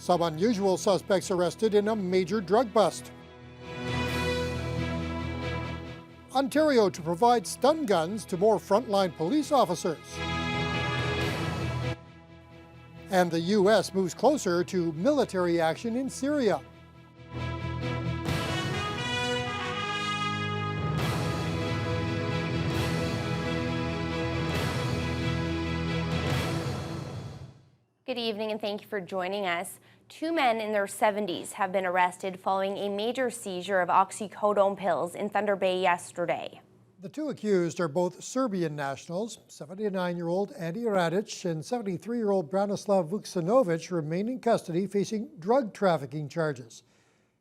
Some unusual suspects arrested in a major drug bust. Ontario to provide stun guns to more frontline police officers. And the U.S. moves closer to military action in Syria. Good evening and thank you for joining us. Two men in their 70s have been arrested following a major seizure of oxycodone pills in Thunder Bay yesterday. The two accused are both Serbian nationals. 79-year-old Andy Radic and 73-year-old Branislav Vuksanovic remain in custody facing drug trafficking charges.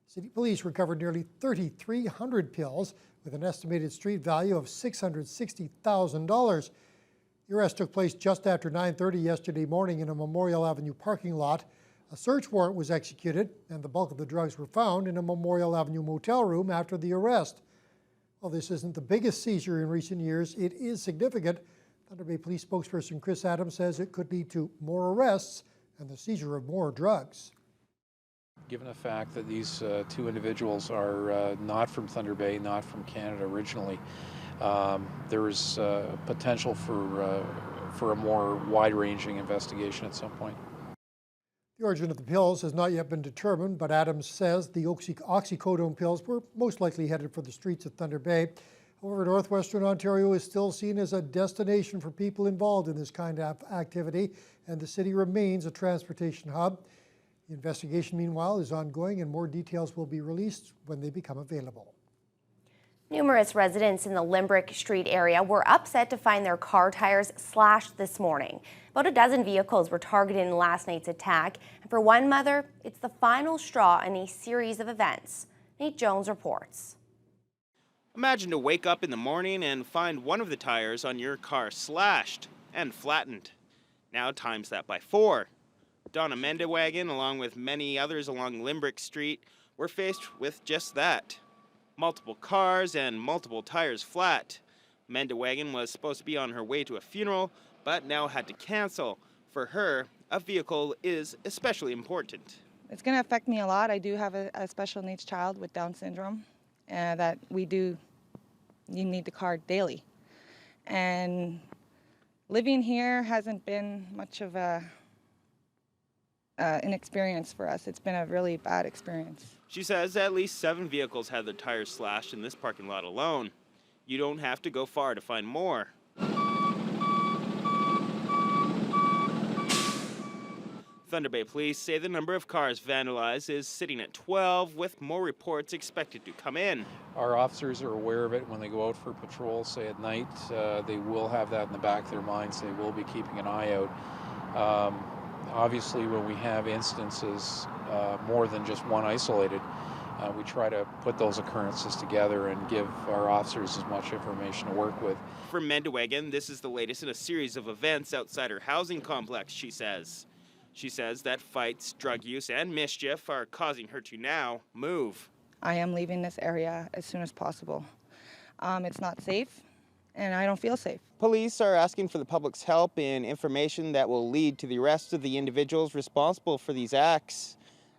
City police recovered nearly 3,300 pills with an estimated street value of $660,000. The arrest took place just after 9:30 yesterday morning in a Memorial Avenue parking lot. A search warrant was executed, and the bulk of the drugs were found in a Memorial Avenue motel room after the arrest. While this isn't the biggest seizure in recent years, it is significant. Thunder Bay Police spokesperson Chris Adams says it could lead to more arrests and the seizure of more drugs. Given the fact that these two individuals are not from Thunder Bay, not from Canada originally, there is potential for a more wide-ranging investigation at some point. The origin of the pills has not yet been determined, but Adams says the oxycodone pills were most likely headed for the streets of Thunder Bay. However, northwestern Ontario is still seen as a destination for people involved in this kind of activity, and the city remains a transportation hub. The investigation, meanwhile, is ongoing, and more details will be released when they become available. Numerous residents in the Limbrick Street area were upset to find their car tires slashed this morning. About a dozen vehicles were targeted in last night's attack, and for one mother, it's the final straw in a series of events. Nate Jones reports. Imagine to wake up in the morning and find one of the tires on your car slashed and flattened. Now times that by 4. Donna Mendewagen, along with many others along Limbrick Street, were faced with just that. Multiple cars and multiple tires flat. Mendewagen was supposed to be on her way to a funeral, but now had to cancel. For her, a vehicle is especially important. It's going to affect me a lot. I do have a special needs child with Down syndrome that you need the car daily. And living here hasn't been much of an experience for us. It's been a really bad experience. She says at least 7 vehicles had their tires slashed in this parking lot alone. You don't have to go far to find more. Thunder Bay Police say the number of cars vandalized is sitting at 12, with more reports expected to come in. Our officers are aware of it when they go out for patrol, say at night. They will have that in the back of their minds. They will be keeping an eye out. Obviously, when we have instances more than just one isolated, we try to put those occurrences together and give our officers as much information to work with. For Mendewagen, this is the latest in a series of events outside her housing complex, she says. She says that fights, drug use, and mischief are causing her to now move. I am leaving this area as soon as possible. It's not safe, and I don't feel safe. Police are asking for the public's help in information that will lead to the arrest of the individuals responsible for these acts.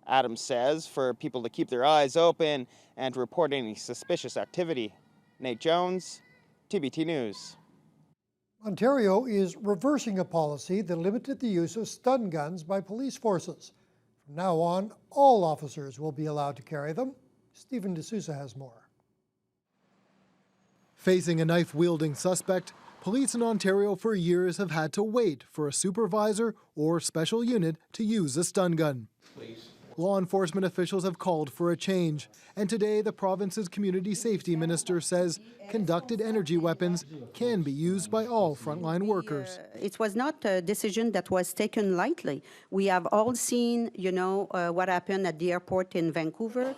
Adams says for people to keep their eyes open and report any suspicious activity. Nate Jones, TBT News. Ontario is reversing a policy that limited the use of stun guns by police forces. From now on, all officers will be allowed to carry them. Stephen D'Souza has more. Facing a knife-wielding suspect, police in Ontario for years have had to wait for a supervisor or special unit to use a stun gun. Please. Law enforcement officials have called for a change, and today the province's community safety minister says conducted energy weapons can be used by all frontline workers. It was not a decision that was taken lightly. We have all seen, what happened at the airport in Vancouver.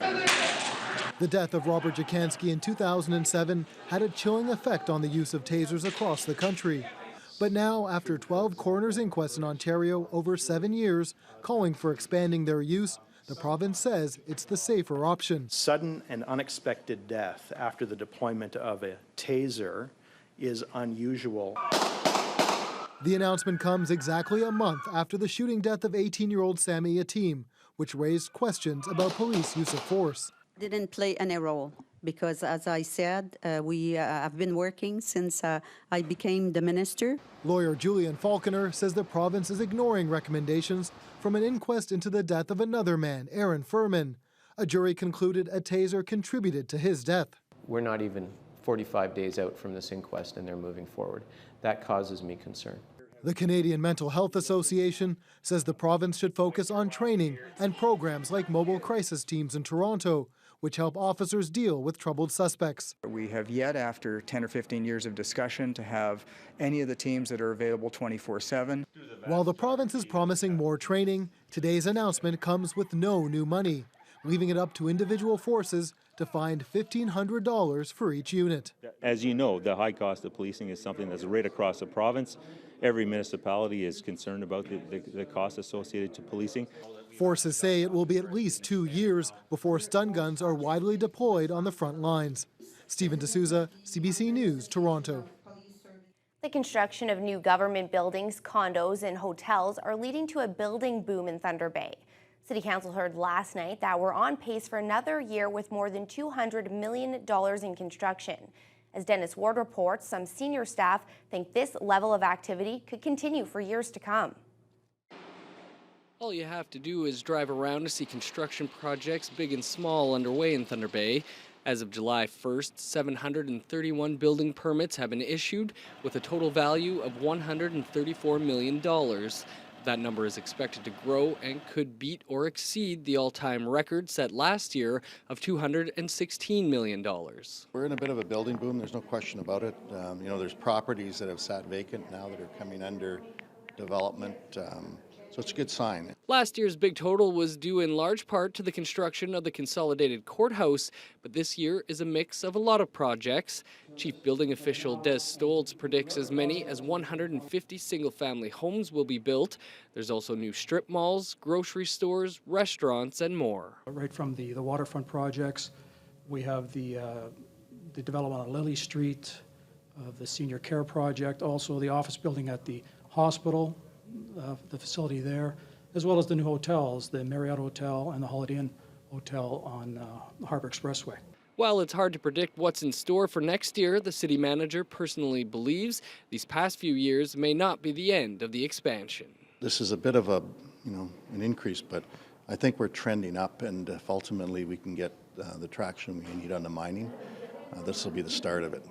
The death of Robert Jakanski in 2007 had a chilling effect on the use of tasers across the country. But now, after 12 coroner's inquests in Ontario over 7 years, calling for expanding their use, the province says it's the safer option. Sudden and unexpected death after the deployment of a taser is unusual. The announcement comes exactly a month after the shooting death of 18-year-old Sammy Yatim, which raised questions about police use of force. Didn't play any role because, as I said, we have been working since I became the minister. Lawyer Julian Falconer says the province is ignoring recommendations from an inquest into the death of another man, Aaron Furman. A jury concluded a taser contributed to his death. We're not even 45 days out from this inquest and they're moving forward. That causes me concern. The Canadian Mental Health Association says the province should focus on training and programs like mobile crisis teams in Toronto, which help officers deal with troubled suspects. We have yet, after 10 or 15 years of discussion, to have any of the teams that are available 24/7. While the province is promising more training, today's announcement comes with no new money, leaving it up to individual forces to find $1,500 for each unit. As you know, the high cost of policing is something that's right across the province. Every municipality is concerned about the cost associated to policing. Forces say it will be at least 2 years before stun guns are widely deployed on the front lines. Stephen D'Souza, CBC News, Toronto. The construction of new government buildings, condos, and hotels are leading to a building boom in Thunder Bay. City Council heard last night that we're on pace for another year with more than $200 million in construction. As Dennis Ward reports, some senior staff think this level of activity could continue for years to come. All you have to do is drive around to see construction projects big and small underway in Thunder Bay. As of July 1st, 731 building permits have been issued with a total value of $134 million. That number is expected to grow and could beat or exceed the all-time record set last year of $216 million. We're in a bit of a building boom, there's no question about it. There's properties that have sat vacant now that are coming under development, so it's a good sign. Last year's big total was due in large part to the construction of the consolidated courthouse, but this year is a mix of a lot of projects. Chief Building Official Des Stoltz predicts as many as 150 single-family homes will be built. There's also new strip malls, grocery stores, restaurants, and more. Right from the waterfront projects, we have the development on Lily Street, the senior care project, also the office building at the hospital, the facility there, as well as the new hotels, the Marriott Hotel and the Holiday Inn Hotel on the Harbour Expressway. While it's hard to predict what's in store for next year, the city manager personally believes these past few years may not be the end of the expansion. This is a bit of an increase, but I think we're trending up, and if ultimately we can get the traction we need on the mining, this will be the start of it.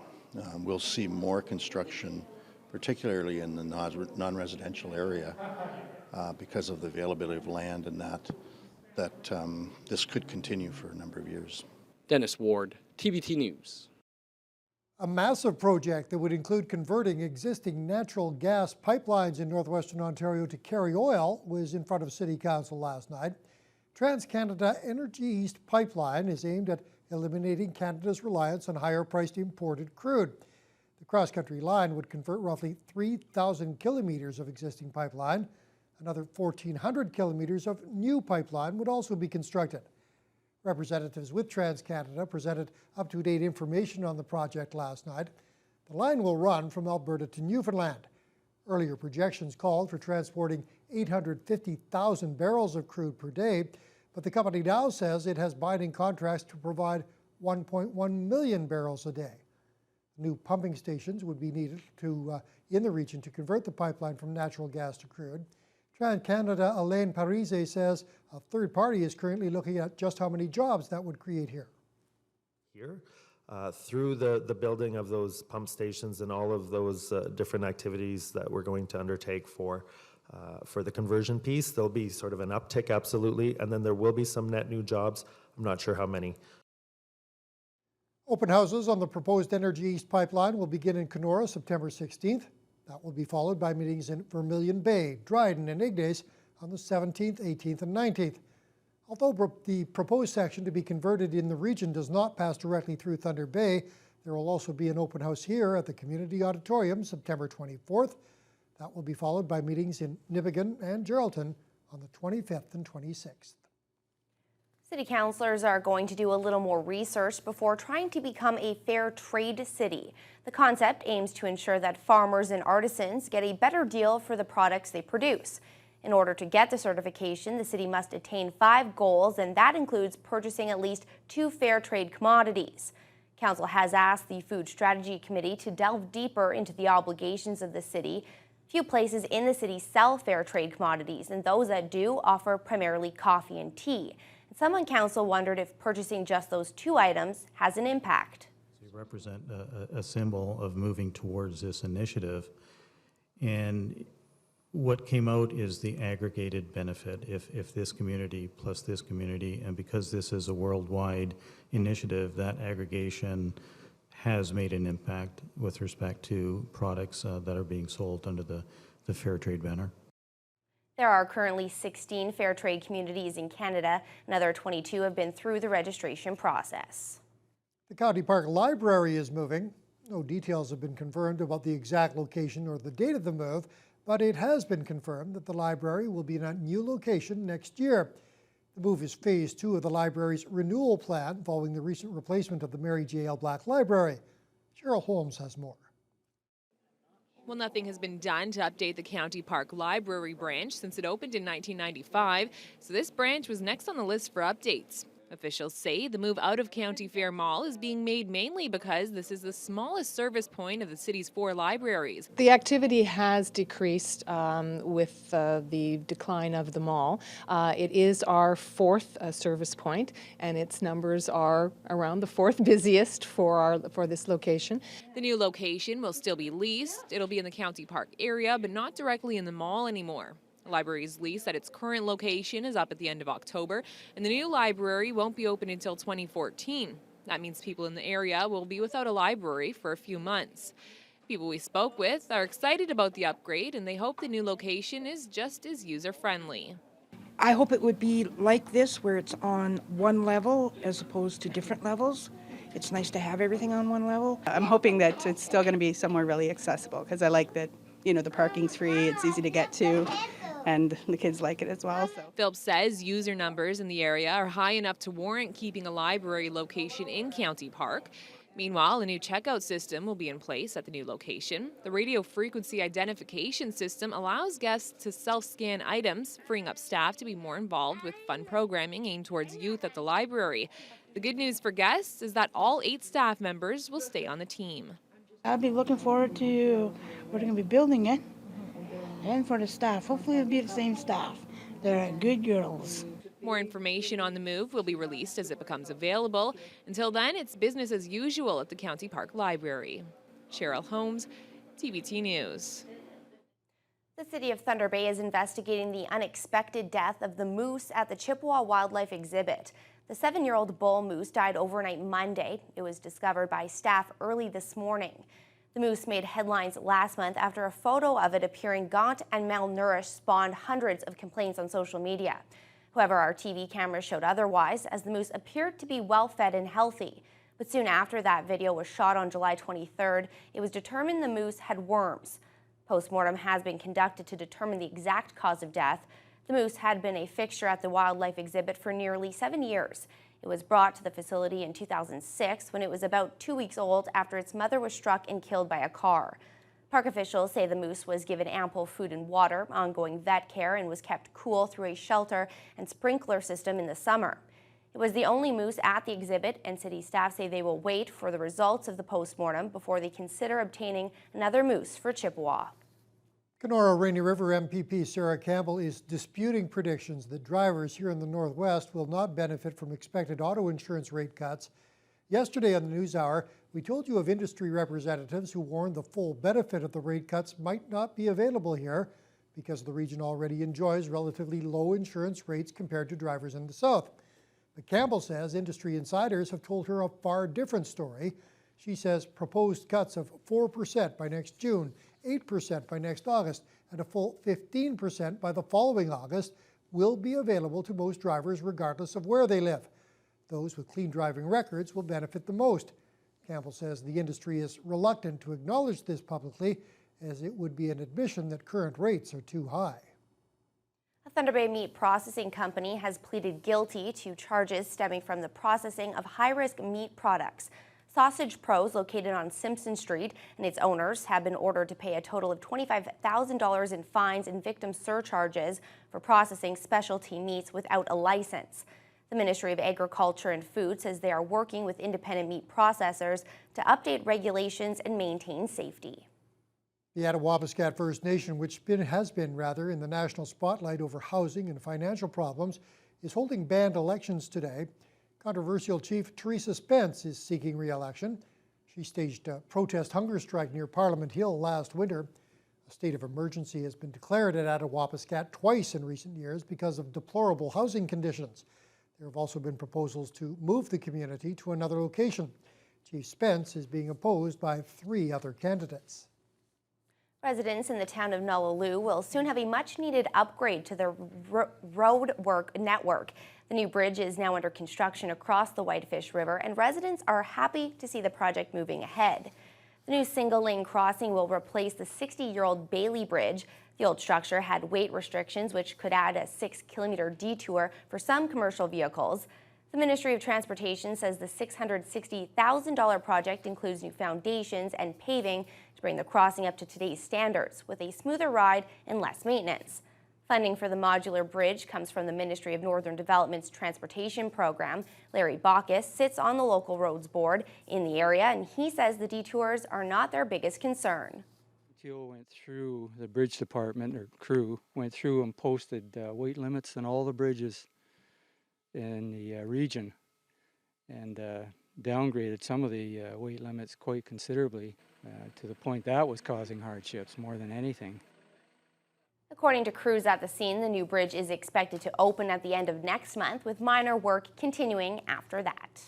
We'll see more construction, particularly in the non-residential area, because of the availability of land and that this could continue for a number of years. Dennis Ward, TVT News. A massive project that would include converting existing natural gas pipelines in northwestern Ontario to carry oil was in front of City Council last night. TransCanada Energy East Pipeline is aimed at eliminating Canada's reliance on higher-priced imported crude. The cross-country line would convert roughly 3,000 kilometers of existing pipeline. Another 1,400 kilometers of new pipeline would also be constructed. Representatives with TransCanada presented up-to-date information on the project last night. The line will run from Alberta to Newfoundland. Earlier projections called for transporting 850,000 barrels of crude per day, but the company now says it has binding contracts to provide 1.1 million barrels a day. New pumping stations would be needed in the region to convert the pipeline from natural gas to crude. TransCanada Alain Parise says a third party is currently looking at just how many jobs that would create here. Through the building of those pump stations and all of those different activities that we're going to undertake for the conversion piece, there'll be sort of an uptick, absolutely, and then there will be some net new jobs. I'm not sure how many. Open houses on the proposed Energy East pipeline will begin in Kenora September 16th. That will be followed by meetings in Vermilion Bay, Dryden, and Ignace on the 17th, 18th, and 19th. Although the proposed section to be converted in the region does not pass directly through Thunder Bay, there will also be an open house here at the Community Auditorium September 24th. That will be followed by meetings in Nipigon and Geraldton on the 25th and 26th. City councillors are going to do a little more research before trying to become a fair trade city. The concept aims to ensure that farmers and artisans get a better deal for the products they produce. In order to get the certification, the city must attain 5 goals, and that includes purchasing at least 2 fair trade commodities. Council has asked the Food Strategy Committee to delve deeper into the obligations of the city. Few places in the city sell fair trade commodities, and those that do offer primarily coffee and tea. And some on council wondered if purchasing just those 2 items has an impact. They represent a symbol of moving towards this initiative. And what came out is the aggregated benefit. If this community plus this community, and because this is a worldwide initiative, that aggregation has made an impact with respect to products that are being sold under the Fair Trade banner. There are currently 16 fair trade communities in Canada. Another 22 have been through the registration process. The County Park Library is moving. No details have been confirmed about the exact location or the date of the move, but it has been confirmed that the library will be in a new location next year. The move is phase 2 of the library's renewal plan following the recent replacement of the Mary J. L. Black Library. Cheryl Holmes has more. Well, nothing has been done to update the County Park Library branch since it opened in 1995, so this branch was next on the list for updates. Officials say the move out of County Fair Mall is being made mainly because this is the smallest service point of the city's 4 libraries. The activity has decreased with the decline of the mall. It is our 4th service point, and its numbers are around the 4th busiest for this location. The new location will still be leased. It'll be in the County Park area, but not directly in the mall anymore. The library's lease at its current location is up at the end of October, and the new library won't be open until 2014. That means people in the area will be without a library for a few months. People we spoke with are excited about the upgrade, and they hope the new location is just as user-friendly. I hope it would be like this, where it's on one level as opposed to different levels. It's nice to have everything on one level. I'm hoping that it's still going to be somewhere really accessible, because I like that, you know, the parking's free, it's easy to get to, and the kids like it as well. So. Phillips says user numbers in the area are high enough to warrant keeping a library location in County Park. Meanwhile, a new checkout system will be in place at the new location. The radio frequency identification system allows guests to self-scan items, freeing up staff to be more involved with fun programming aimed towards youth at the library. The good news for guests is that all 8 staff members will stay on the team. I'll be looking forward to, we're going to be building it, and for the staff. Hopefully it'll be the same staff. They're good girls. More information on the move will be released as it becomes available. Until then, it's business as usual at the County Park Library. Cheryl Holmes, TVT News. The city of Thunder Bay is investigating the unexpected death of the moose at the Chippewa Wildlife Exhibit. The 7-year-old bull moose died overnight Monday. It was discovered by staff early this morning. The moose made headlines last month after a photo of it appearing gaunt and malnourished spawned hundreds of complaints on social media. However, our TV cameras showed otherwise, as the moose appeared to be well-fed and healthy. But soon after that video was shot on July 23rd, it was determined the moose had worms. Postmortem has been conducted to determine the exact cause of death. The moose had been a fixture at the wildlife exhibit for nearly 7 years. It was brought to the facility in 2006 when it was about 2 weeks old after its mother was struck and killed by a car. Park officials say the moose was given ample food and water, ongoing vet care, and was kept cool through a shelter and sprinkler system in the summer. It was the only moose at the exhibit, and city staff say they will wait for the results of the postmortem before they consider obtaining another moose for Chippewa. Kenora Rainy River MPP Sarah Campbell is disputing predictions that drivers here in the Northwest will not benefit from expected auto insurance rate cuts. Yesterday on the NewsHour, we told you of industry representatives who warned the full benefit of the rate cuts might not be available here because the region already enjoys relatively low insurance rates compared to drivers in the South. But Campbell says industry insiders have told her a far different story. She says proposed cuts of 4% by next June, 8% by next August, and a full 15% by the following August will be available to most drivers regardless of where they live. Those with clean driving records will benefit the most. Campbell says the industry is reluctant to acknowledge this publicly, as it would be an admission that current rates are too high. A Thunder Bay meat processing company has pleaded guilty to charges stemming from the processing of high-risk meat products. Sausage Pro is located on Simpson Street, and its owners have been ordered to pay a total of $25,000 in fines and victim surcharges for processing specialty meats without a license. The Ministry of Agriculture and Food says they are working with independent meat processors to update regulations and maintain safety. The Attawapiskat First Nation, which has been in the national spotlight over housing and financial problems, is holding banned elections today. Controversial Chief Teresa Spence is seeking re-election. She staged a protest hunger strike near Parliament Hill last winter. A state of emergency has been declared at Attawapiskat twice in recent years because of deplorable housing conditions. There have also been proposals to move the community to another location. Chief Spence is being opposed by 3 other candidates. Residents in the town of Nullaloe will soon have a much-needed upgrade to their road work network. The new bridge is now under construction across the Whitefish River, and residents are happy to see the project moving ahead. The new single-lane crossing will replace the 60-year-old Bailey Bridge. The old structure had weight restrictions, which could add a 6-kilometer detour for some commercial vehicles. The Ministry of Transportation says the $660,000 project includes new foundations and paving to bring the crossing up to today's standards, with a smoother ride and less maintenance. Funding for the modular bridge comes from the Ministry of Northern Development's Transportation Program. Larry Bacchus sits on the local roads board in the area, and he says the detours are not their biggest concern. MTO went through, the bridge department or crew went through and posted weight limits on all the bridges in the region, and downgraded some of the weight limits quite considerably to the point that was causing hardships more than anything. According to crews at the scene, the new bridge is expected to open at the end of next month, with minor work continuing after that.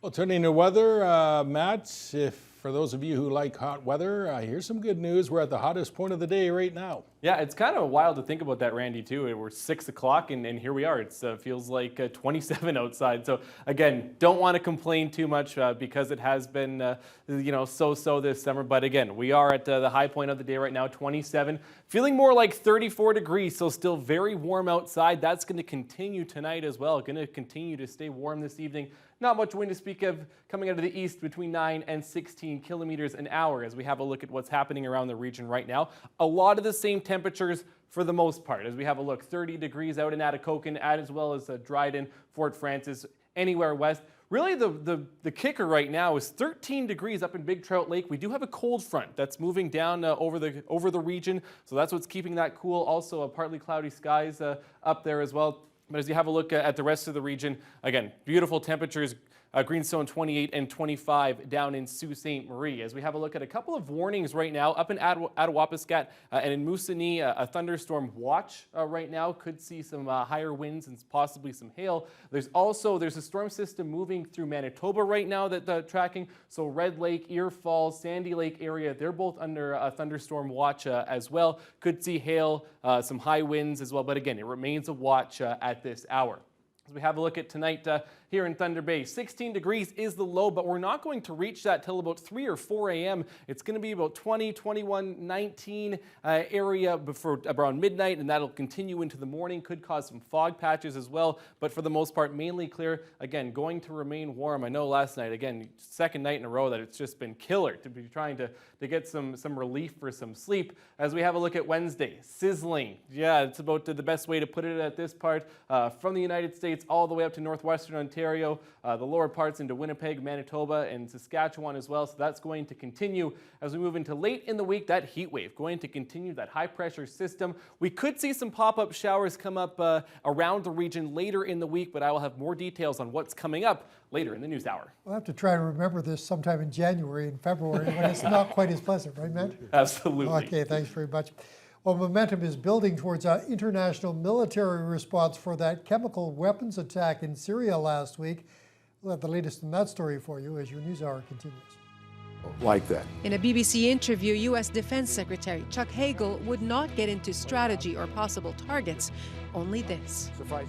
Well, turning to weather, Matt, for those of you who like hot weather, here's some good news. We're at the hottest point of the day right now. Yeah, it's kind of wild to think about that, Randy, too. We're 6 o'clock and here we are. It feels like 27 outside. So again, don't want to complain too much because it has been, so-so this summer. But again, we are at the high point of the day right now, 27. Feeling more like 34 degrees, so still very warm outside. That's going to continue tonight as well. Going to continue to stay warm this evening. Not much wind to speak of coming out of the east between 9 and 16 kilometers an hour as we have a look at what's happening around the region right now. A lot of the same temperatures for the most part as we have a look. 30 degrees out in Atikokan, as well as Dryden, Fort Francis, anywhere west. Really the kicker right now is 13 degrees up in Big Trout Lake. We do have a cold front that's moving down over the region, so that's what's keeping that cool. Also partly cloudy skies up there as well. But as you have a look at the rest of the region, again, beautiful temperatures. Greenstone 28 and 25 down in Sault Ste. Marie. As we have a look at a couple of warnings right now up in Attawapiskat and in Moosonee, a thunderstorm watch right now. Could see some higher winds and possibly some hail. There's a storm system moving through Manitoba right now that tracking. So Red Lake, Ear Falls, Sandy Lake area, they're both under a thunderstorm watch as well. Could see hail, some high winds as well. But again, it remains a watch at this hour. As we have a look at tonight here in Thunder Bay, 16 degrees is the low, but we're not going to reach that till about 3 or 4 a.m. It's going to be about 20, 21, 19 area before around midnight, and that'll continue into the morning. Could cause some fog patches as well, but for the most part, mainly clear. Again, going to remain warm. I know last night, again, second night in a row that it's just been killer to be trying to get some relief for some sleep. As we have a look at Wednesday, sizzling. Yeah, it's about the best way to put it at this part. From the United States all the way up to northwestern Ontario, the lower parts into Winnipeg, Manitoba, and Saskatchewan as well. So that's going to continue as we move into late in the week. That heat wave going to continue, that high pressure system. We could see some pop-up showers come up around the region later in the week, but I will have more details on what's coming up later in the news hour. We'll have to try to remember this sometime in January and February when it's not quite as pleasant, right, Matt? Absolutely. Okay, thanks very much. Well, momentum is building towards an international military response for that chemical weapons attack in Syria last week. We'll have the latest in that story for you as your news hour continues. Like that. In a BBC interview, U.S. Defense Secretary Chuck Hagel would not get into strategy or possible targets, only this. Suffice.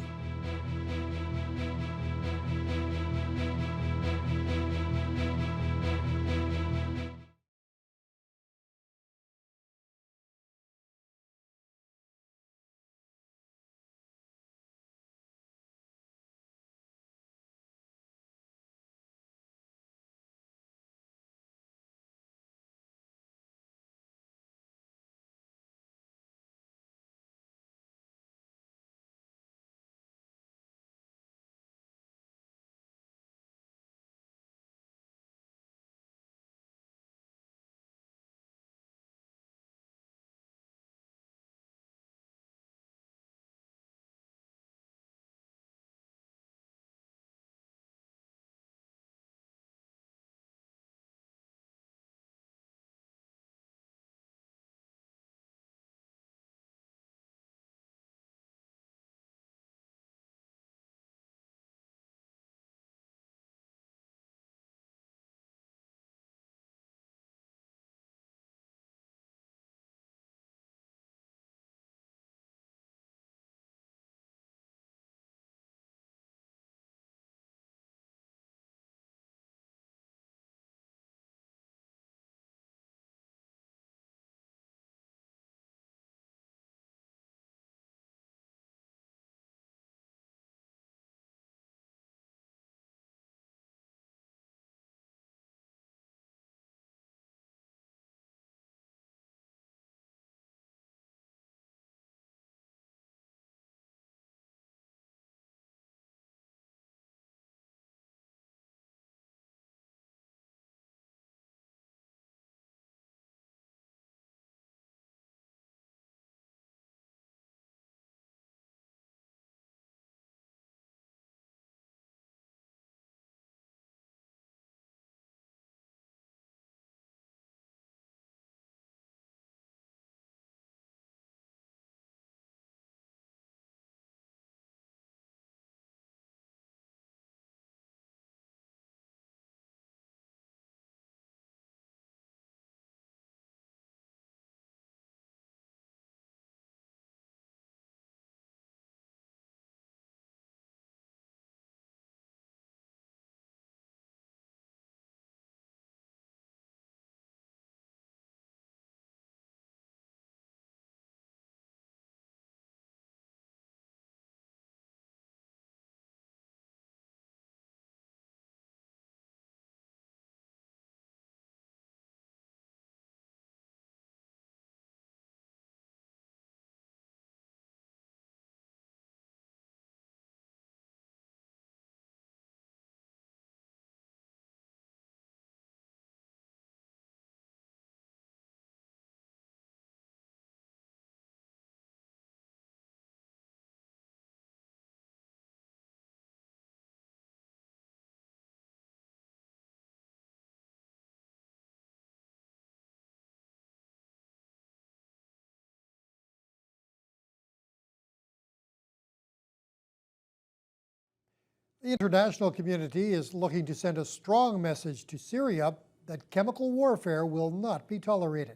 The international community is looking to send a strong message to Syria that chemical warfare will not be tolerated.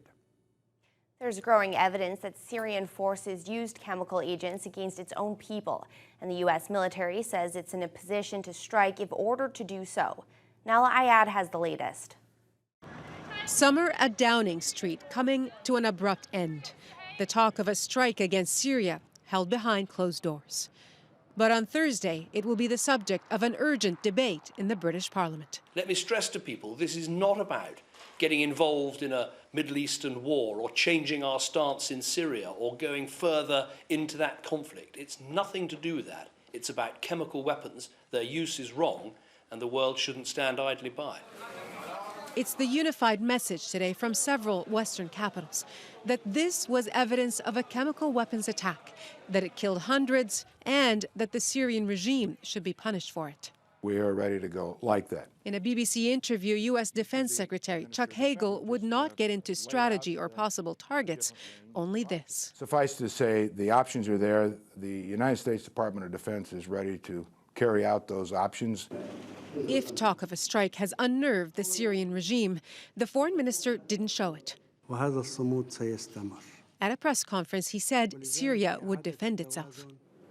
There's growing evidence that Syrian forces used chemical agents against its own people, and the U.S. military says it's in a position to strike if ordered to do so. Nala Ayad has the latest. Summer at Downing Street coming to an abrupt end. The talk of a strike against Syria held behind closed doors. But on Thursday, it will be the subject of an urgent debate in the British Parliament. Let me stress to people, this is not about getting involved in a Middle Eastern war or changing our stance in Syria or going further into that conflict. It's nothing to do with that. It's about chemical weapons. Their use is wrong, and the world shouldn't stand idly by. It's the unified message today from several Western capitals that this was evidence of a chemical weapons attack, that it killed hundreds, and that the Syrian regime should be punished for it. We are ready to go like that. In a BBC interview, U.S. Defense Secretary Chuck Hagel would not get into strategy or possible targets, only this. Suffice to say, the options are there. The United States Department of Defense is ready to carry out those options. If talk of a strike has unnerved the Syrian regime, the foreign minister didn't show it. At a press conference, he said Syria would defend itself.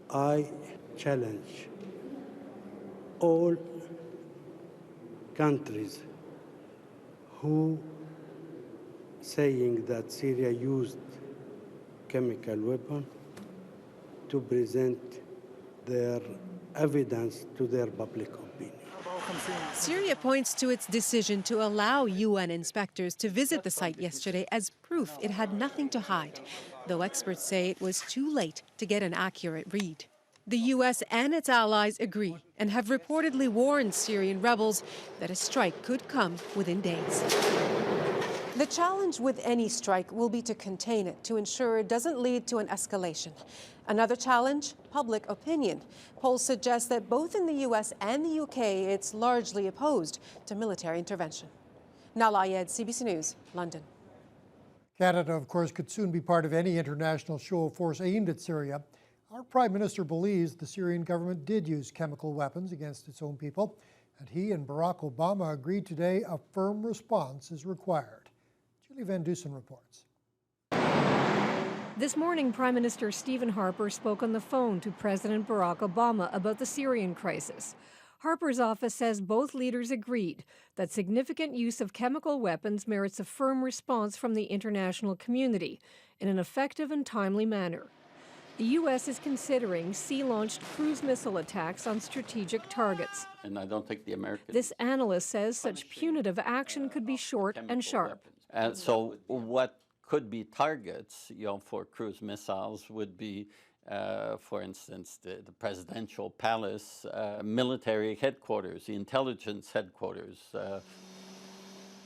I challenge all countries who saying that Syria used chemical weapon to present their evidence to their public opinion. Syria points to its decision to allow UN inspectors to visit the site yesterday as proof it had nothing to hide, though experts say it was too late to get an accurate read. The U.S. and its allies agree and have reportedly warned Syrian rebels that a strike could come within days. The challenge with any strike will be to contain it, to ensure it doesn't lead to an escalation. Another challenge, public opinion. Polls suggest that both in the U.S. and the U.K., it's largely opposed to military intervention. Nala Ayed, CBC News, London. Canada, of course, could soon be part of any international show of force aimed at Syria. Our Prime Minister believes the Syrian government did use chemical weapons against its own people, and he and Barack Obama agreed today a firm response is required. Julie Van Dusen reports. This morning, Prime Minister Stephen Harper spoke on the phone to President Barack Obama about the Syrian crisis. Harper's office says both leaders agreed that significant use of chemical weapons merits a firm response from the international community in an effective and timely manner. The U.S. is considering sea-launched cruise missile attacks on strategic targets. And I don't think the Americans... This analyst says such punitive action could be short and sharp. And so what could be targets, for cruise missiles would be, for instance, the presidential palace, military headquarters, the intelligence headquarters.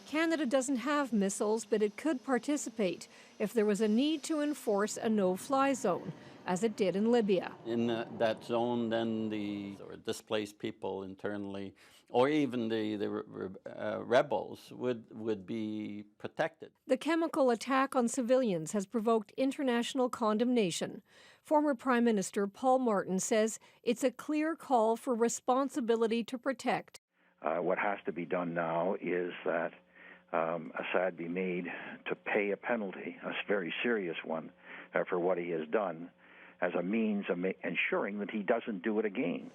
Canada doesn't have missiles, but it could participate if there was a need to enforce a no-fly zone, as it did in Libya. In that zone, then the displaced people internally, or even the rebels would be protected. The chemical attack on civilians has provoked international condemnation. Former Prime Minister Paul Martin says it's a clear call for responsibility to protect. What has to be done now is that Assad be made to pay a penalty, a very serious one, for what he has done, as a means of ensuring that he doesn't do it again.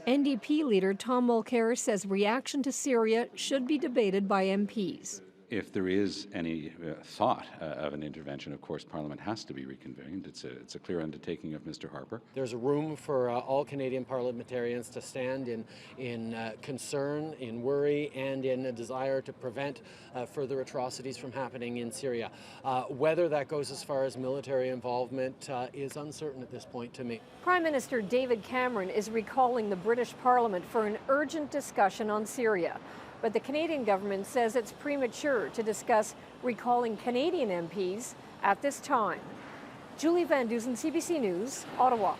NDP leader Tom Mulcair says reaction to Syria should be debated by MPs. If there is any thought of an intervention, of course, Parliament has to be reconvened. It's a clear undertaking of Mr. Harper. There's room for all Canadian parliamentarians to stand in concern, in worry, and in a desire to prevent further atrocities from happening in Syria. Whether that goes as far as military involvement is uncertain at this point to me. Prime Minister David Cameron is recalling the British Parliament for an urgent discussion on Syria. But the Canadian government says it's premature to discuss recalling Canadian MPs at this time. Julie Van Dusen, CBC News, Ottawa.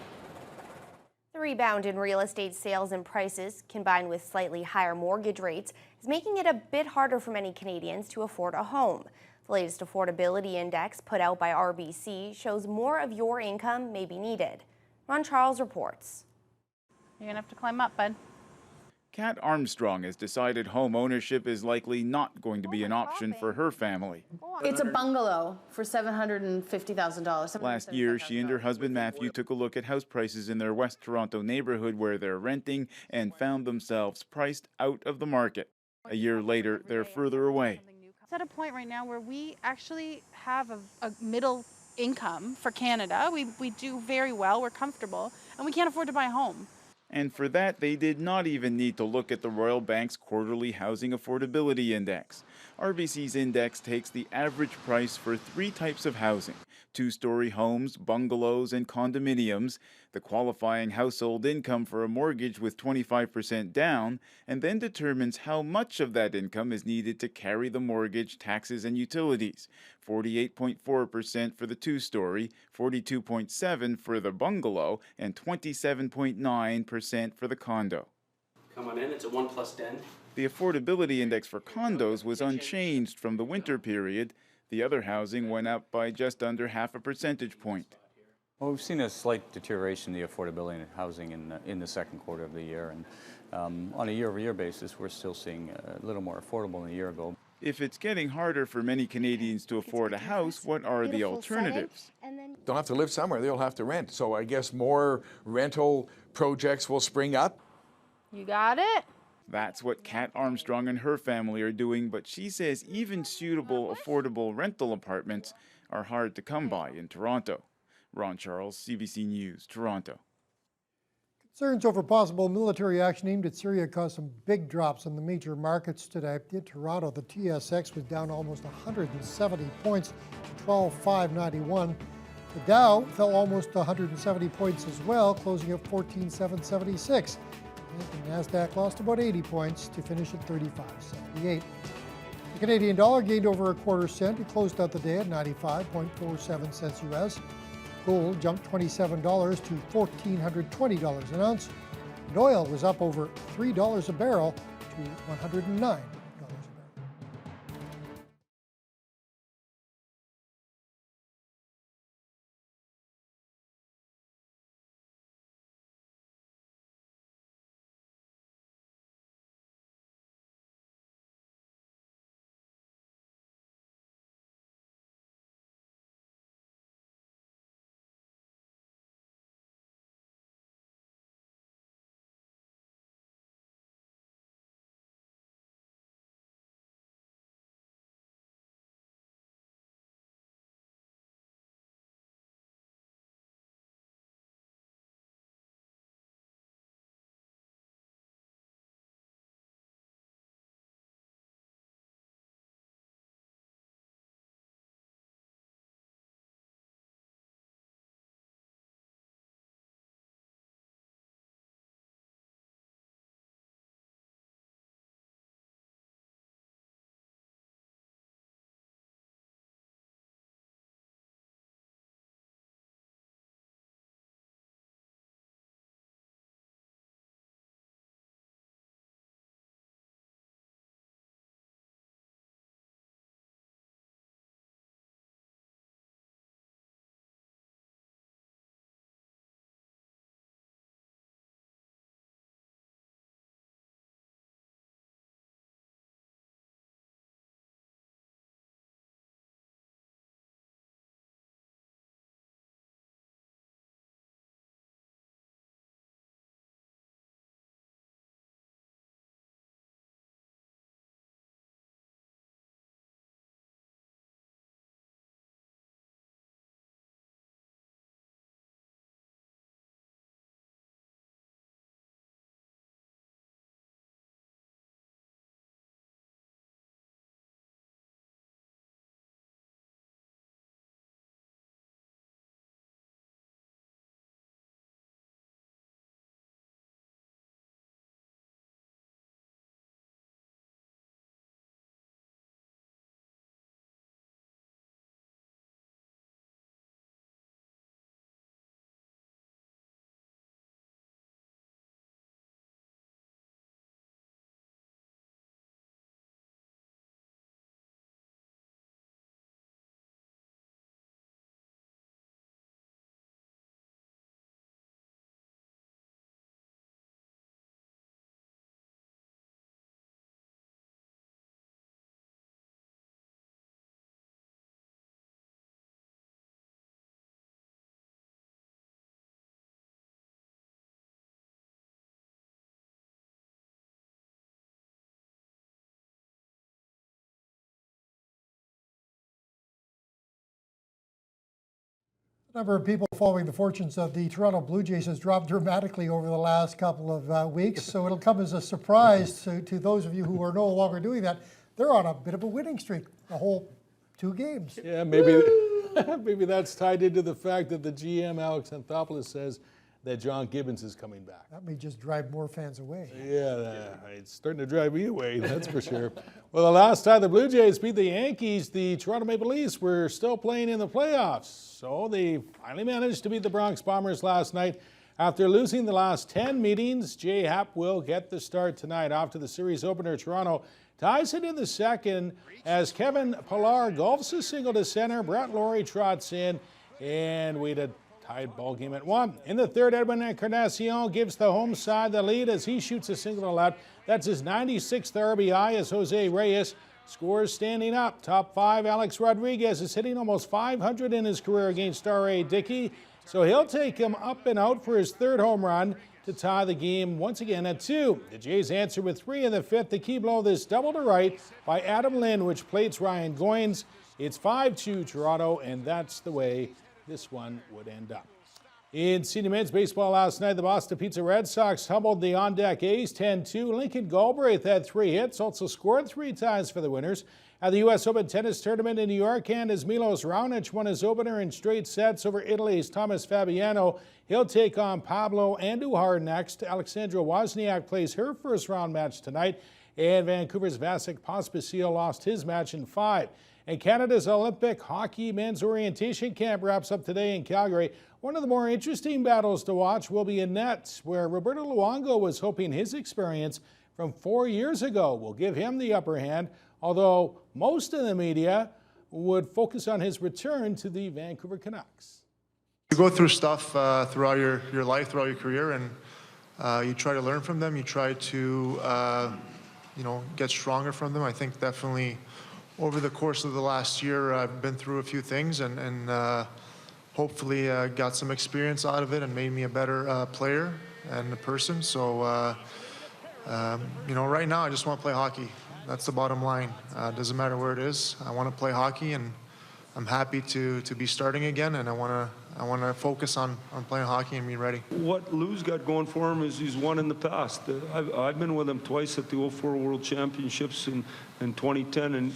The rebound in real estate sales and prices, combined with slightly higher mortgage rates, is making it a bit harder for many Canadians to afford a home. The latest affordability index put out by RBC shows more of your income may be needed. Ron Charles reports. You're gonna have to climb up, bud. Kat Armstrong has decided home ownership is likely not going to be an option for her family. It's a bungalow for $750,000. Last year, she and her husband Matthew took a look at house prices in their West Toronto neighborhood where they're renting and found themselves priced out of the market. A year later, they're further away. It's at a point right now where we actually have a middle income for Canada. We do very well, we're comfortable, and we can't afford to buy a home. And for that, they did not even need to look at the Royal Bank's quarterly Housing Affordability Index. RBC's index takes the average price for 3 types of housing: 2-story homes, bungalows, and condominiums, the qualifying household income for a mortgage with 25% down, and then determines how much of that income is needed to carry the mortgage, taxes, and utilities. 48.4% for the 2-story, 42.7% for the bungalow, and 27.9% for the condo. Come on in, it's a 1+ den. The affordability index for condos was unchanged from the winter period. The other housing went up by just under half a percentage point. Well, we've seen a slight deterioration in the affordability in housing in the second quarter of the year, and on a year-over-year basis, we're still seeing a little more affordable than a year ago. If it's getting harder for many Canadians to afford a house, what are the alternatives? They'll have to live somewhere, they'll have to rent. So I guess more rental projects will spring up. You got it? That's what Kat Armstrong and her family are doing, but she says even suitable, affordable rental apartments are hard to come by in Toronto. Ron Charles, CBC News, Toronto. Concerns over possible military action aimed at Syria caused some big drops in the major markets today. In Toronto, the TSX was down almost 170 points to 12,591. The Dow fell almost 170 points as well, closing at 14,776. And the Nasdaq lost about 80 points to finish at 35.78. The Canadian dollar gained over a quarter cent. It closed out the day at 95.47 cents US. Gold jumped $27 to $1,420 an ounce. And oil was up over $3 a barrel to $109. Number of people following the fortunes of the Toronto Blue Jays has dropped dramatically over the last couple of weeks, so it'll come as a surprise to those of you who are no longer doing that. They're on a bit of a winning streak, a whole 2 games. Yeah, maybe maybe that's tied into the fact that the GM, Alex Anthopoulos, says that John Gibbons is coming back. That may just drive more fans away. Yeah, it's starting to drive me away, that's for sure. Well, the last time the Blue Jays beat the Yankees, the Toronto Maple Leafs were still playing in the playoffs. So they finally managed to beat the Bronx Bombers last night. After losing the last 10 meetings, Jay Happ will get the start tonight. Off to the series opener, Toronto ties it in the second as Kevin Pillar golfs a single to center. Brett Laurie trots in, and we had a tied ball game at 1. In the third, Edwin Encarnacion gives the home side the lead as he shoots a single to left. That's his 96th RBI as Jose Reyes scores standing up. Top 5, Alex Rodriguez is hitting almost 500 in his career against R.A. Dickey, so he'll take him up and out for his 3rd home run to tie the game once again at 2. The Jays answer with 3 in the 5th to keep low this double to right by Adam Lynn, which plates Ryan Goins. It's 5-2 Toronto, and that's the way this one would end up. In senior men's baseball last night, the Boston Pizza Red Sox humbled the on-deck A's 10-2. Lincoln Galbraith had 3 hits, also scored 3 times for the winners. At the U.S. Open Tennis Tournament in New York, Canada's Milos Raonic won his opener in straight sets over Italy's Thomas Fabiano. He'll take on Pablo Andujar next. Alexandra Wozniak plays her first round match tonight, and Vancouver's Vasek Pospisil lost his match in 5. And Canada's Olympic hockey men's orientation camp wraps up today in Calgary. One of the more interesting battles to watch will be in net, where Roberto Luongo was hoping his experience from 4 years ago will give him the upper hand, although most of the media would focus on his return to the Vancouver Canucks. You go through stuff throughout your life, throughout your career, and you try to learn from them. You try to, get stronger from them. I think definitely over the course of the last year, I've been through a few things and hopefully got some experience out of it and made me a better player and a person. So, right now I just want to play hockey. That's the bottom line. Doesn't matter where it is. I want to play hockey, and I'm happy to be starting again, and I want to focus on playing hockey and be ready. What Lou's got going for him is he's won in the past. I've been with him twice at the 04 World Championships in 2010, and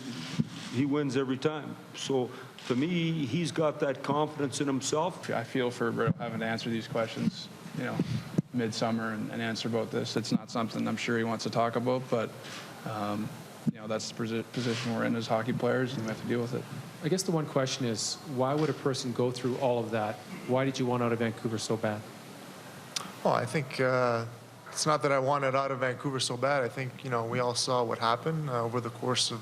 he wins every time. So to me, he's got that confidence in himself. I feel for Roberto having to answer these questions, midsummer and answer about this. It's not something I'm sure he wants to talk about, but that's the position we're in as hockey players, and we have to deal with it. I guess the one question is, why would a person go through all of that? Why did you want out of Vancouver so bad? Well, I think it's not that I wanted out of Vancouver so bad. I think, we all saw what happened over the course of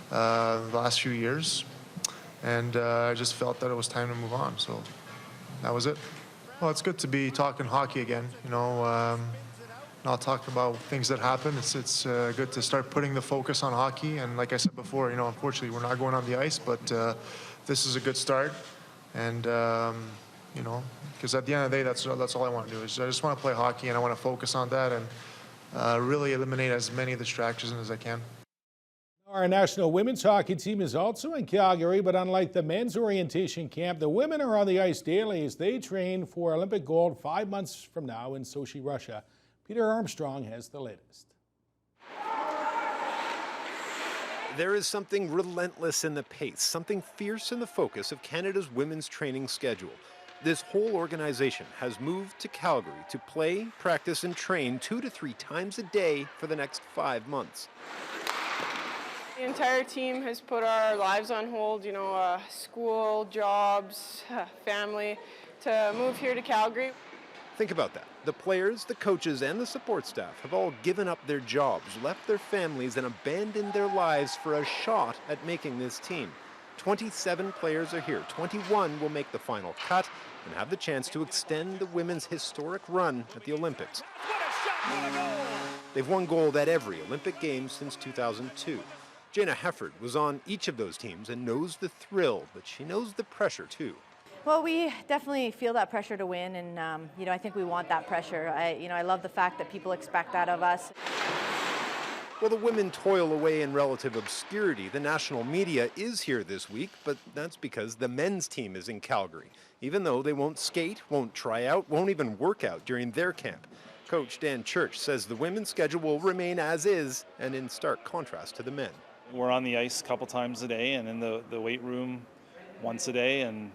the last few years. And I just felt that it was time to move on. So that was it. Well, it's good to be talking hockey again, not talk about things that happened. It's good to start putting the focus on hockey. And like I said before, unfortunately, we're not going on the ice, but this is a good start. And, because at the end of the day, that's all I want to do is I just want to play hockey, and I want to focus on that and really eliminate as many distractions as I can. Our national women's hockey team is also in Calgary, but unlike the men's orientation camp, the women are on the ice daily as they train for Olympic gold 5 months from now in Sochi, Russia. Peter Armstrong has the latest. There is something relentless in the pace, something fierce in the focus of Canada's women's training schedule. This whole organization has moved to Calgary to play, practice, and train 2 to 3 times a day for the next 5 months. The entire team has put our lives on hold, school, jobs, family, to move here to Calgary. Think about that. The players, the coaches, and the support staff have all given up their jobs, left their families, and abandoned their lives for a shot at making this team. 27 players are here. 21 will make the final cut and have the chance to extend the women's historic run at the Olympics. They've won gold at every Olympic Games since 2002. Jana Hefford was on each of those teams and knows the thrill, but she knows the pressure too. Well, we definitely feel that pressure to win, and I think we want that pressure. I love the fact that people expect that of us. While the women toil away in relative obscurity, the national media is here this week, but that's because the men's team is in Calgary, even though they won't skate, won't try out, won't even work out during their camp. Coach Dan Church says the women's schedule will remain as is and in stark contrast to the men. We're on the ice a couple times a day and in the weight room once a day and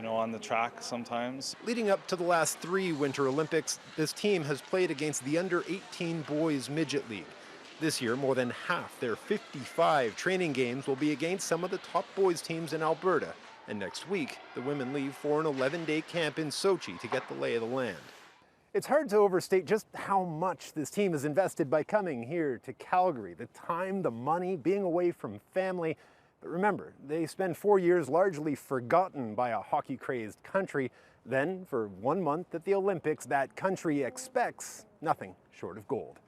on the track sometimes. Leading up to the last 3 Winter Olympics, this team has played against the under-18 boys midget league. This year, more than half their 55 training games will be against some of the top boys teams in Alberta. And next week, the women leave for an 11-day camp in Sochi to get the lay of the land. It's hard to overstate just how much this team has invested by coming here to Calgary. The time, the money, being away from family. But remember, they spend 4 years largely forgotten by a hockey-crazed country. Then, for 1 month at the Olympics, that country expects nothing short of gold.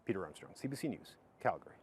Peter Armstrong, CBC News, Calgary.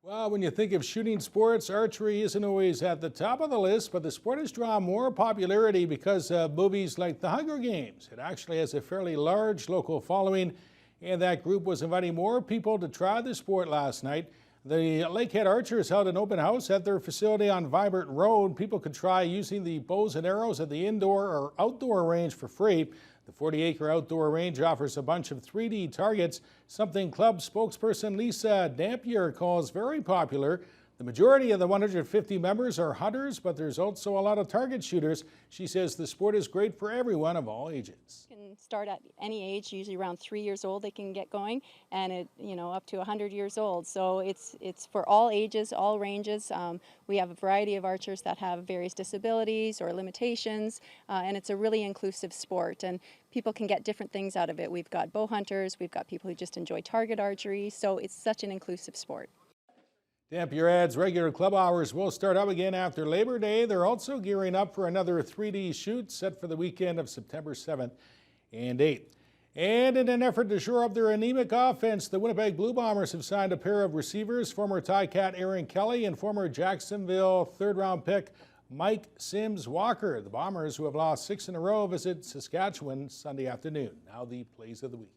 Well, when you think of shooting sports, archery isn't always at the top of the list, but the sport has drawn more popularity because of movies like The Hunger Games. It actually has a fairly large local following, and that group was inviting more people to try the sport last night. The Lakehead Archers held an open house at their facility on Vibrant Road. People could try using the bows and arrows at the indoor or outdoor range for free. The 40-acre outdoor range offers a bunch of 3D targets, something club spokesperson Lisa Dampier calls very popular. The majority of the 150 members are hunters, but there's also a lot of target shooters. She says the sport is great for everyone of all ages. You can start at any age, usually around 3 years old they can get going, and up to 100 years old. So it's for all ages, all ranges. We have a variety of archers that have various disabilities or limitations, and it's a really inclusive sport, and people can get different things out of it. We've got bow hunters, we've got people who just enjoy target archery, so it's such an inclusive sport. Dampier adds regular club hours will start up again after Labor Day. They're also gearing up for another 3D shoot set for the weekend of September 7th and 8th. And in an effort to shore up their anemic offense, the Winnipeg Blue Bombers have signed a pair of receivers, former Ticat Aaron Kelly and former Jacksonville third-round pick Mike Sims Walker. The Bombers, who have lost 6 in a row, visit Saskatchewan Sunday afternoon. Now the plays of the week.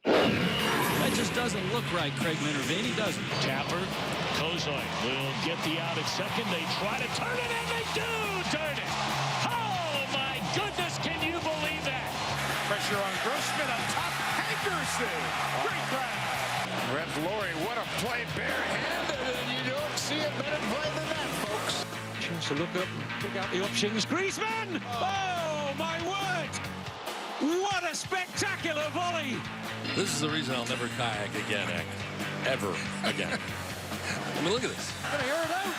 That just doesn't look right, Craig Minervini, does it? Tapper, Kozoi will get the out at second. They try to turn it, and they do turn it. Oh, my goodness, can you believe that? Pressure on Grossman up top. Hankerson. Great grab. Reb Laurie, what a play barehanded, and you don't see a better play than that, folks. Chance to look up and pick out the options. Griezmann! Oh, my word! What a spectacular volley! This is the reason I'll never kayak again, ever again. I mean, look at this. Gonna air it out.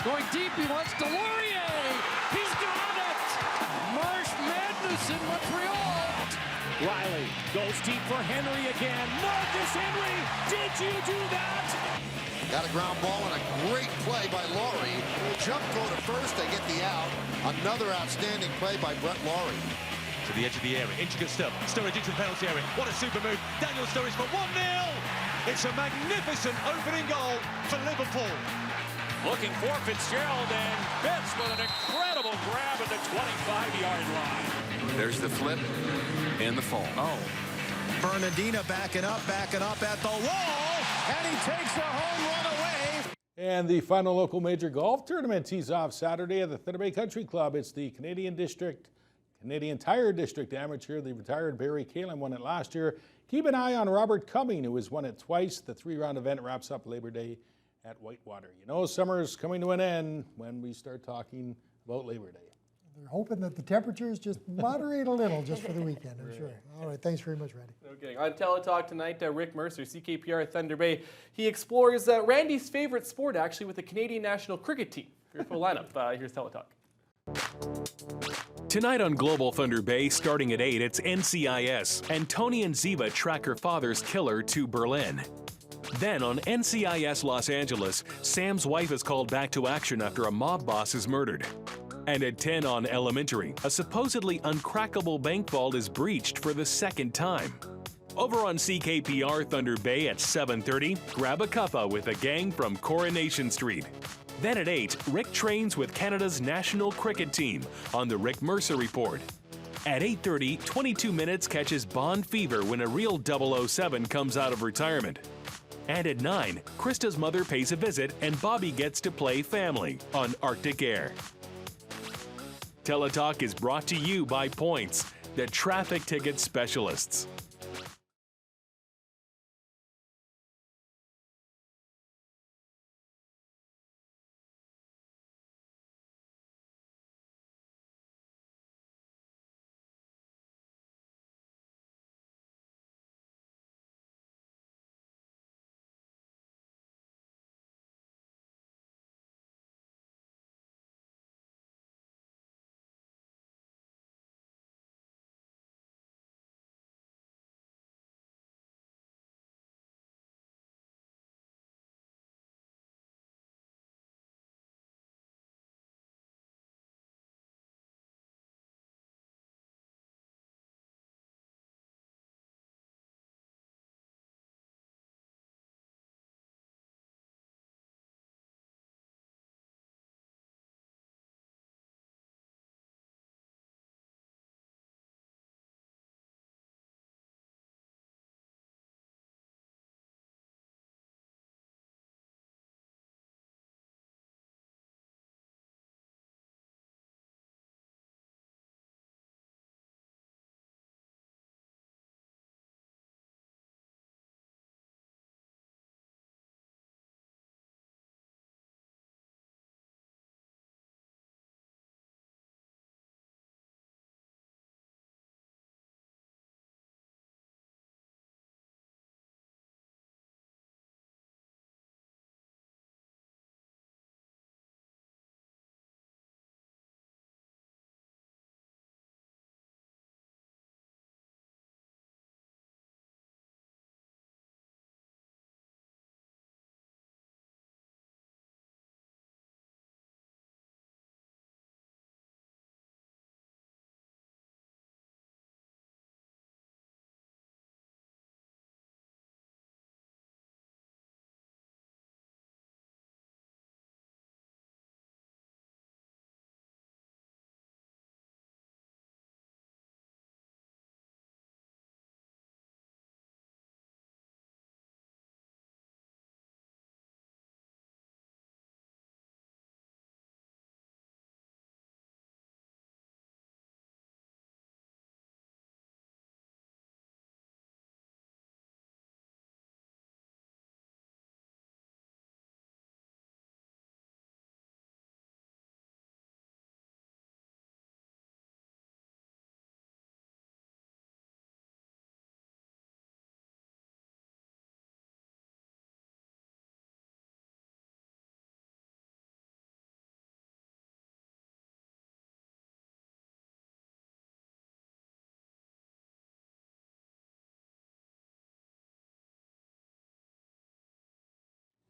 Going deep, he wants Delorier. He's got it! Marsh Madness in Montreal. Riley goes deep for Henry again. Marcus Henry, did you do that? Got a ground ball and a great play by Laurie. Jump go to first, they get the out. Another outstanding play by Brett Laurie. To the edge of the area, intricate stuff. Sturridge into the penalty area. What a super move. Daniel Sturridge for 1-0. It's a magnificent opening goal for Liverpool. Looking for Fitzgerald, and Fitz with an incredible grab at the 25-yard line. There's the flip and the fall. Oh. Bernardina backing up at the wall, and he takes a home run away. And the final local major golf tournament tees off Saturday at the Thunder Bay Country Club. It's the Canadian Tire District Amateur. The retired Barry Kalin won it last year. Keep an eye on Robert Cumming, who has won it twice. The 3-round event wraps up Labor Day at Whitewater. You know, summer's coming to an end when we start talking about Labor Day. They're hoping that the temperatures just moderate a little just for the weekend, I'm sure. All right, thanks very much, Randy. Okay, on Teletalk tonight, Rick Mercer, CKPR Thunder Bay. He explores Randy's favorite sport, actually, with the Canadian national cricket team. For your full lineup, here's Teletalk. Tonight on Global Thunder Bay, starting at 8, it's NCIS, and Tony and Ziva track her father's killer to Berlin. Then on NCIS Los Angeles, Sam's wife is called back to action after a mob boss is murdered. And at 10 on Elementary, a supposedly uncrackable bank vault is breached for the second time. Over on CKPR Thunder Bay at 7:30, grab a cuppa with a gang from Coronation Street. Then at 8, Rick trains with Canada's national cricket team on the Rick Mercer Report. At 8:30, 22 Minutes catches Bond fever when a real 007 comes out of retirement. And at 9, Krista's mother pays a visit and Bobby gets to play family on Arctic Air. Teletalk is brought to you by Points, the traffic ticket specialists.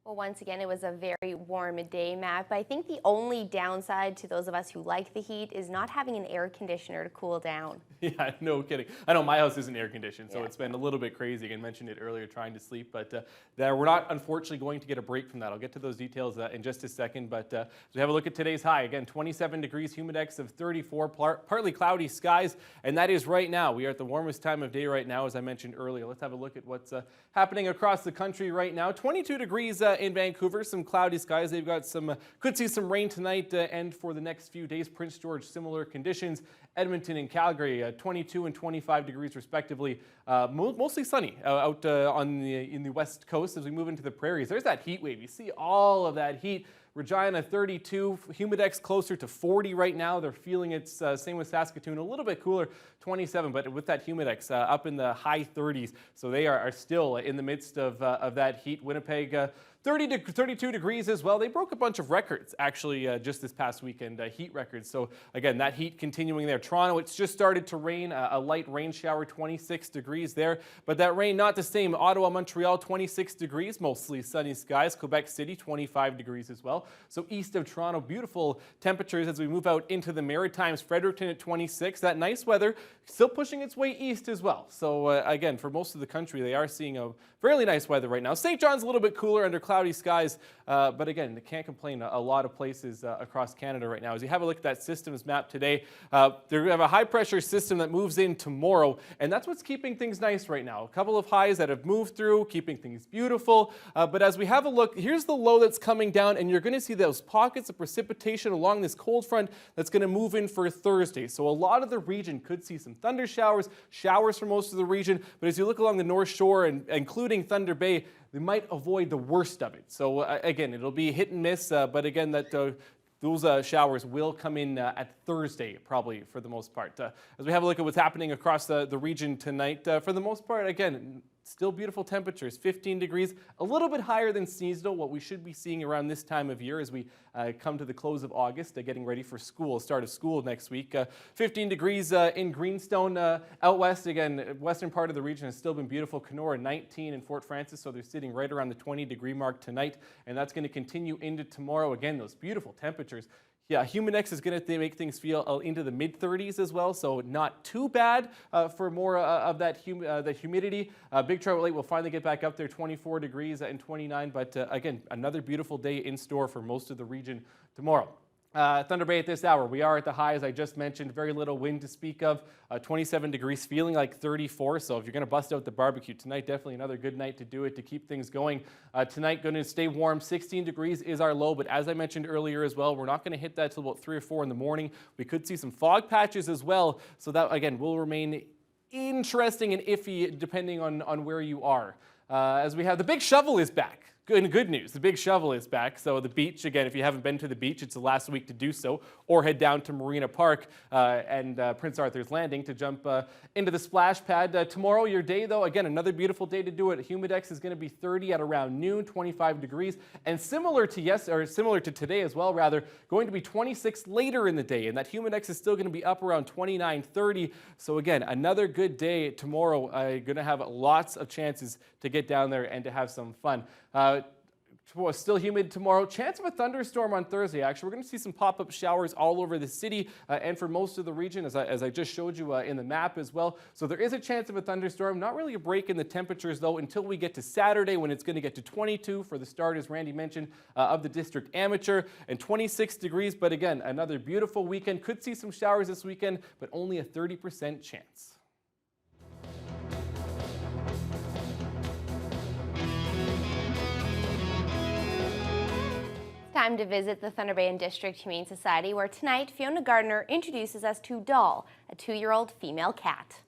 Well, once again, it was a very warm day, Matt, but I think the only downside to those of us who like the heat is not having an air conditioner to cool down. Yeah, no kidding. I know my house isn't air conditioned, so it's been a little bit crazy. I mentioned it earlier, trying to sleep, but we're not unfortunately going to get a break from that. I'll get to those details in just a second, but as we have a look at today's high, again, 27 degrees, humidex of 34, partly cloudy skies, and that is right now. We are at the warmest time of day right now, as I mentioned earlier. Let's have a look at what's happening across the country right now. 22 degrees in Vancouver, some cloudy skies. They've got could see some rain tonight and for the next few days. Prince George, similar conditions. Edmonton and Calgary, 22 and 25 degrees respectively. Mostly sunny out in the west coast as we move into the prairies. There's that heat wave. You see all of that heat. Regina 32, humidex closer to 40 right now. They're feeling it's same with Saskatoon, a little bit cooler, 27, but with that humidex up in the high 30s. So they are still in the midst of that heat. Winnipeg 30 to 32 degrees as well. They broke a bunch of records actually just this past weekend, heat records. So again, that heat continuing there. Toronto, it's just started to rain, a light rain shower, 26 degrees there. But that rain not the same. Ottawa, Montreal, 26 degrees, mostly sunny skies. Quebec City, 25 degrees as well. So east of Toronto, beautiful temperatures as we move out into the Maritimes. Fredericton at 26. That nice weather still pushing its way east as well. So again, for most of the country, they are seeing a fairly nice weather right now. St. John's a little bit cooler under cloud cloudy skies, but again, they can't complain. A lot of places across Canada right now. As you have a look at that systems map today, they have a high pressure system that moves in tomorrow, and that's what's keeping things nice right now. A couple of highs that have moved through, keeping things beautiful. But as we have a look, here's the low that's coming down, and you're going to see those pockets of precipitation along this cold front that's going to move in for Thursday. So a lot of the region could see some thunder showers for most of the region. But as you look along the North Shore, and including Thunder Bay, they might avoid the worst of it. So again, it'll be hit and miss. But again, those showers will come in at Thursday, probably for the most part. As we have a look at what's happening across the region tonight, for the most part, again, still beautiful temperatures, 15 degrees, a little bit higher than seasonal, what we should be seeing around this time of year as we come to the close of August, getting ready for school, start of school next week. 15 degrees in Greenstone. Out west, again, western part of the region has still been beautiful. Kenora 19 in Fort Frances, so they're sitting right around the 20-degree mark tonight, and that's going to continue into tomorrow. Again, those beautiful temperatures. Yeah, Humidex is going to make things feel into the mid-30s as well, so not too bad for more of that the humidity. Big Trout Lake will finally get back up there, 24 degrees and 29, but again, another beautiful day in store for most of the region tomorrow. Thunder Bay at this hour, we are at the high, as I just mentioned, very little wind to speak of, 27 degrees, feeling like 34, so if you're going to bust out the barbecue tonight, definitely another good night to do it, to keep things going. Tonight, going to stay warm, 16 degrees is our low, but as I mentioned earlier as well, we're not going to hit that till about 3 or 4 in the morning. We could see some fog patches as well, so that, again, will remain interesting and iffy depending on where you are. As we have, the big shovel is back. Good news, the big shovel is back. So the beach, again, if you haven't been to the beach, it's the last week to do so, or head down to Marina Park and Prince Arthur's Landing to jump into the splash pad. Tomorrow, your day, though, again, another beautiful day to do it. Humidex is going to be 30 at around noon, 25 degrees, and similar to today as well, rather, going to be 26 later in the day, and that Humidex is still going to be up around 29, 30. So again, another good day tomorrow. Going to have lots of chances to get down there and to have some fun. Still humid tomorrow. Chance of a thunderstorm on Thursday, actually. We're going to see some pop-up showers all over the city and for most of the region, as I just showed you in the map as well. So there is a chance of a thunderstorm. Not really a break in the temperatures, though, until we get to Saturday, when it's going to get to 22 for the start, as Randy mentioned, of the district amateur, and 26 degrees. But again, another beautiful weekend. Could see some showers this weekend, but only a 30% chance. Time to visit the Thunder Bay and District Humane Society, where tonight Fiona Gardner introduces us to Doll, a 2-year-old female cat.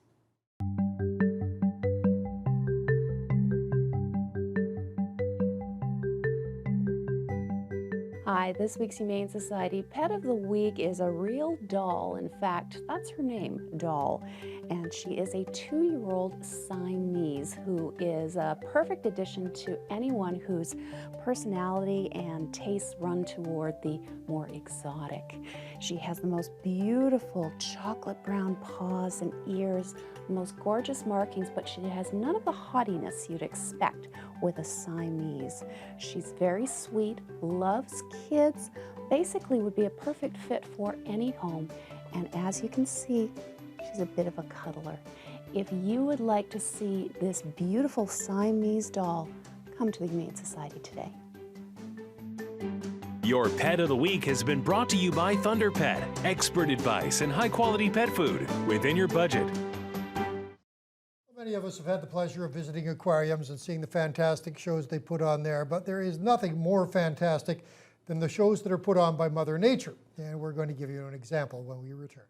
Hi, this week's Humane Society Pet of the Week is a real doll. In fact, that's her name, Doll. And she is a 2-year-old Siamese who is a perfect addition to anyone whose personality and tastes run toward the more exotic. She has the most beautiful chocolate brown paws and ears, most gorgeous markings, but she has none of the haughtiness you'd expect with a Siamese. She's very sweet, loves kids, basically would be a perfect fit for any home. And as you can see, she's a bit of a cuddler. If you would like to see this beautiful Siamese doll, come to the Humane Society today. Your Pet of the Week has been brought to you by Thunder Pet. Expert advice and high-quality pet food within your budget. Many of us have had the pleasure of visiting aquariums and seeing the fantastic shows they put on there, but there is nothing more fantastic than the shows that are put on by Mother Nature. And we're going to give you an example when we return.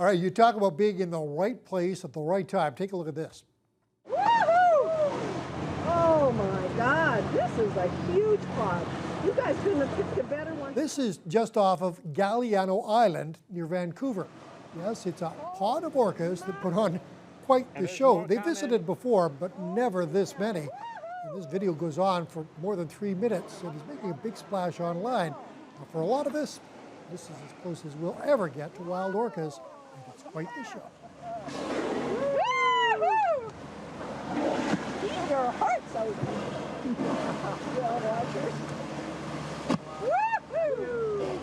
All right, you talk about being in the right place at the right time. Take a look at this. Oh my God, this is a huge pod. You guys couldn't have picked a better one. This is just off of Galliano Island near Vancouver. Yes, it's a pod of orcas that put on quite the show. They visited before, but never this many. And this video goes on for more than 3 minutes, and he's making a big splash online. Now, for a lot of us, this is as close as we'll ever get to wild orcas, and it's quite the show. Keep your hearts open. Well, Rogers. Woo-hoo!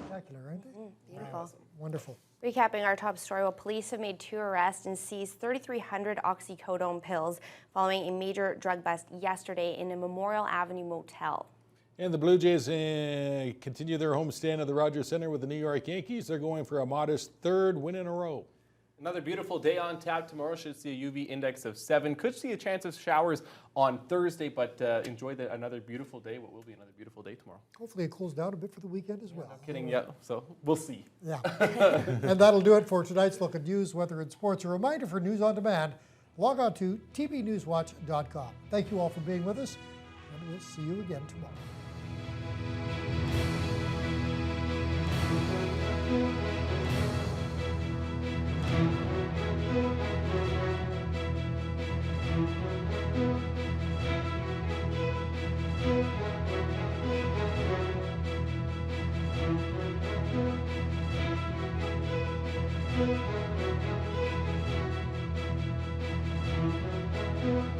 Spectacular, aren't they? Beautiful. Wonderful. Recapping our top story, well, police have made 2 arrests and seized 3,300 oxycodone pills following a major drug bust yesterday in a Memorial Avenue motel. And the Blue Jays continue their homestand at the Rogers Center with the New York Yankees. They're going for a modest 3rd win in a row. Another beautiful day on tap tomorrow. Should see a UV index of 7. Could see a chance of showers on Thursday, but enjoy another beautiful day. What will be another beautiful day tomorrow. Hopefully it cools down a bit for the weekend as well. No kidding, yeah. So we'll see. Yeah. And that'll do it for tonight's look at news, weather, and sports. A reminder for News on Demand, log on to tvnewswatch.com. Thank you all for being with us, and we'll see you again tomorrow. Thank you.